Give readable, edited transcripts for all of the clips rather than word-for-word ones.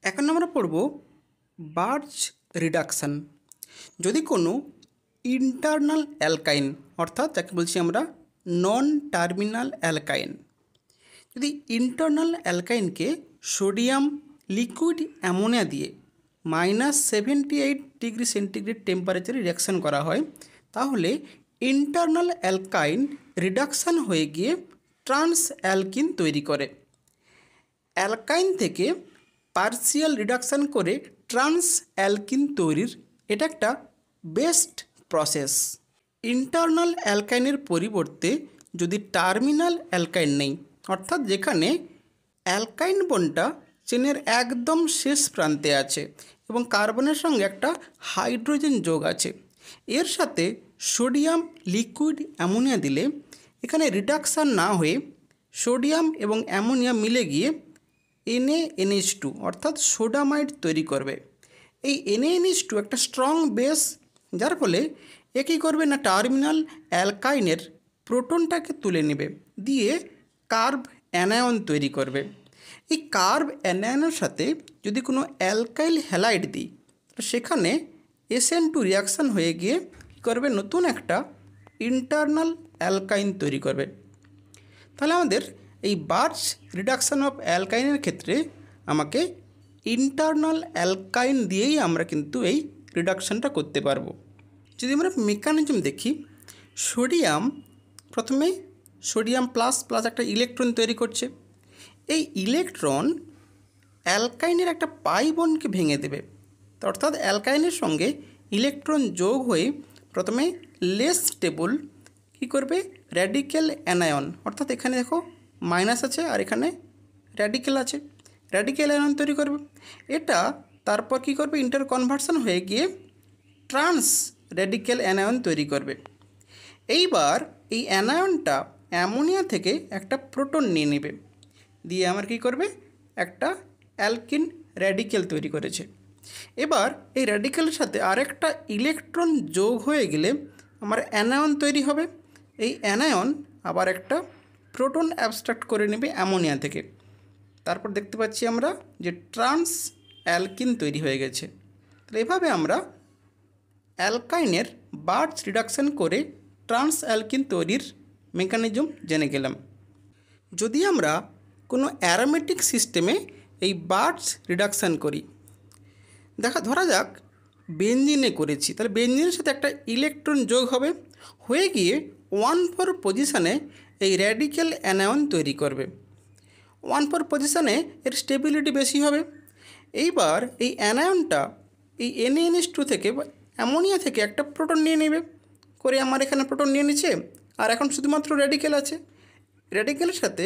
এখন আমরা পড়ব বার্চ রিডাকশান। যদি কোনো ইন্টারনাল অ্যালকাইন অর্থাৎ যাকে বলছি আমরা নন টার্মিনাল অ্যালকাইন, যদি ইন্টারনাল অ্যালকাইনকে সোডিয়াম লিকুইড অ্যামোনিয়া দিয়ে -78 ডিগ্রি সেন্টিগ্রেড টেম্পারেচারে রিয়াকশান করা হয়, তাহলে ইন্টারনাল অ্যালকাইন রিডাকশান হয়ে গিয়ে ট্রান্স অ্যালকিন তৈরি করে। অ্যালকাইন থেকে পার্সিয়াল রিডাকশান করে ট্রান্স অ্যালকিন তৈরির এটা একটা বেস্ট প্রসেস। ইন্টারনাল অ্যালকাইনের পরিবর্তে যদি টার্মিনাল অ্যালকাইন নেই, অর্থাৎ যেখানে অ্যালকাইন বন্ডটা চেনের একদম শেষ প্রান্তে আছে এবং কার্বনের সঙ্গে একটা হাইড্রোজেন যোগ আছে, এর সাথে সোডিয়াম লিকুইড অ্যামোনিয়া দিলে এখানে রিডাকশান না হয়ে সোডিয়াম এবং অ্যামোনিয়া মিলে গিয়ে NaNH2 অর্থাৎ সোডামাইড তৈরি করবে। এই NaNH2 একটা স্ট্রং বেস, যার ফলে এ কী করবে না টার্মিনাল অ্যালকাইনের প্রোটনটাকে তুলে নেবে, দিয়ে কার্ব অ্যানায়ন তৈরি করবে। এই কার্ব অ্যানায়নের সাথে যদি কোনো অ্যালকাইল হ্যালাইড দিই, তো সেখানে SN2 রিয়াকশান হয়ে গিয়ে কী করবে নতুন একটা ইন্টারনাল অ্যালকাইন তৈরি করবে। তাহলে আমাদের এই বার্চ রিডাকশান অফ অ্যালকাইনের ক্ষেত্রে আমাকে ইন্টারনাল অ্যালকাইন দিয়েই আমরা কিন্তু এই রিডাকশানটা করতে পারবো। যদি আমরা মেকানিজম দেখি, প্রথমে সোডিয়াম প্লাস প্লাস একটা ইলেকট্রন তৈরি করছে। এই ইলেকট্রন অ্যালকাইনের একটা পাই বন্ডকে ভেঙে দেবে, অর্থাৎ অ্যালকাইনের সঙ্গে ইলেকট্রন যোগ হয়ে প্রথমে লেস স্টেবল কী করবে র্যাডিক্যাল অ্যানায়ন, অর্থাৎ এখানে দেখো মাইনাস আছে আর এখানে র্যাডিক্যাল আছে, র্যাডিক্যাল অ্যানায়ন তৈরি করবে। এটা তারপর কী করবে ইন্টার কনভার্সন হয়ে গিয়ে ট্রান্স র্যাডিক্যাল অ্যানায়ন তৈরি করবে। এইবার এই অ্যানায়নটা অ্যামোনিয়া থেকে একটা প্রোটন নিয়ে নেবে, দিয়ে আমার কী করবে একটা অ্যালকিন র্যাডিক্যাল তৈরি করেছে। এবার এই র্যাডিক্যালের সাথে আরেকটা ইলেকট্রন যোগ হয়ে গেলে আমার অ্যানায়ন তৈরি হবে। এই অ্যানায়ন আবার একটা প্রোটন অ্যাবস্ট্রাক্ট করে নেবে অ্যামোনিয়া থেকে। তারপর দেখতে পাচ্ছি আমরা যে ট্রান্স অ্যালকিন তৈরি হয়ে গেছে। তাহলে এভাবে আমরা অ্যালকাইনের বার্চ রিডাকশান করে ট্রান্স অ্যালকিন তৈরির মেকানিজম জেনে গেলাম। যদি আমরা কোনো অ্যারোমেটিক সিস্টেমে এই বার্চ রিডাকশান করি, ধরা যাক বেনজিনে করেছি, তাহলে বেনজিনের সাথে একটা ইলেকট্রন যোগ হবে, হয়ে গিয়ে 1,4 পজিশানে এই র্যাডিক্যাল অ্যানায়ন তৈরি করবে। 1,4 পজিশানে এর স্টেবিলিটি বেশি হবে। এইবার এই অ্যানায়নটা এই NaNH2 থেকে বা অ্যামোনিয়া থেকে একটা প্রোটন নিয়ে নেবে, করে আমার এখানে প্রোটন নিয়ে নিচ্ছে আর এখন শুধুমাত্র র্যাডিক্যাল আছে। র্যাডিক্যালের সাথে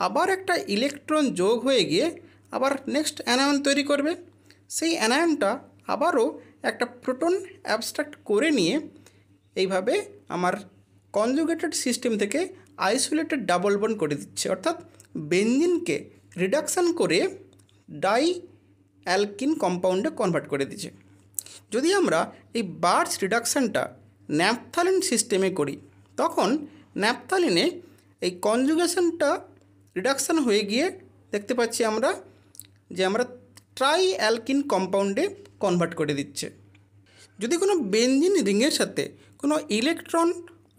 আবার একটা ইলেকট্রন যোগ হয়ে গিয়ে আবার নেক্সট অ্যানায়ন তৈরি করবে। সেই অ্যানায়নটা আবারও একটা প্রোটন অ্যাবস্ট্রাক্ট করে নিয়ে এইভাবে আমার কনজুগেটেড সিস্টেম থেকে আইসোলেটেড ডাবল বন্ড করে দিচ্ছে, অর্থাৎ বেনজিনকে রিডাকশান করে ডাই অ্যালকিন কম্পাউন্ডে কনভার্ট করে দিচ্ছে। যদি আমরা এই বার্চ রিডাকশানটা ন্যাপথালিন সিস্টেমে করি, তখন ন্যাপথালিনে এই কনজুগেশনটা রিডাকশান হয়ে গিয়ে দেখতে পাচ্ছি আমরা যে আমরা ট্রাই অ্যালকিন কম্পাউন্ডে কনভার্ট করে দিচ্ছে। যদি কোনো বেনজিন রিংয়ের সাথে কোনো ইলেকট্রন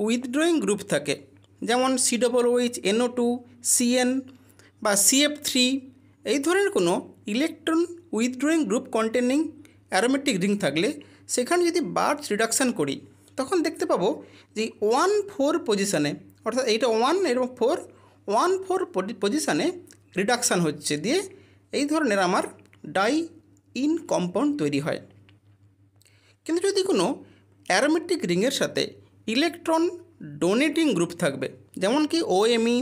উইথড্রয়িং গ্রুপ থাকে, যেমন COOH, NO2, CN বা CF3, এই ধরনের কোনো electron withdrawing group containing aromatic ring থাকলে সেখানে যদি বার্চ রিডাকশান করি, তখন দেখতে পাবো যে 1,4 পজিশানে, অর্থাৎ এইটা 1 এবং 4 পজিশানে রিডাকশান হচ্ছে, দিয়ে এই ধরনের আমার ডাই ইন কম্পাউন্ড তৈরি হয়। কিন্তু যদি কোনো অ্যারোমেটিক রিংয়ের সাথে ইলেকট্রন ডোনেটিং গ্রুপ থাকবে, যেমন কি OMe,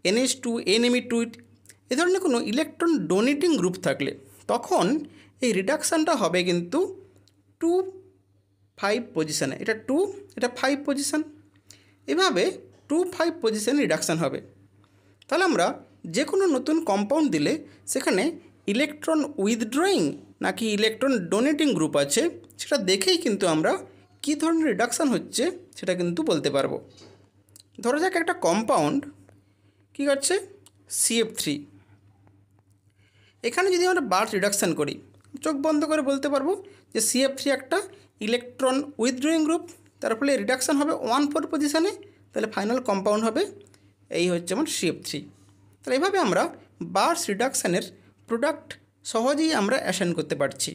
NH2, NMe2, এই ধরনের কোনো ইলেকট্রন ডোনেটিং গ্রুপ থাকলে তখন এই রিডাকশানটা হবে কিন্তু 2,5 পজিশানে। এটা 2, এটা 5 পজিশান, এভাবে 2,5 পজিশানে রিডাকশান হবে। তাহলে আমরা যে কোনো নতুন কম্পাউন্ড দিলে সেখানে ইলেকট্রন উইথড্রয়িং নাকি ইলেকট্রন ডোনেটিং গ্রুপ আছে সেটা দেখেই কিন্তু আমরা কী ধরনের রিডাকশান হচ্ছে সেটা কিন্তু বলতে পারবো। ধরা যাক একটা কম্পাউন্ড কী করছে CF3, এখানে যদি আমরা বার্স রিডাকশান করি, চোখ বন্ধ করে বলতে পারবো যে CF3 একটা ইলেকট্রন উইথড্রয়িং গ্রুপ, তার ফলে রিডাকশান হবে 1,4 পজিশানে, তাহলে ফাইনাল কম্পাউন্ড হবে এই হচ্ছে আমার CF3। তাহলে এইভাবে আমরা বার্স রিডাকশানের প্রোডাক্ট সহজেই আমরা অ্যাসাইন করতে পারছি।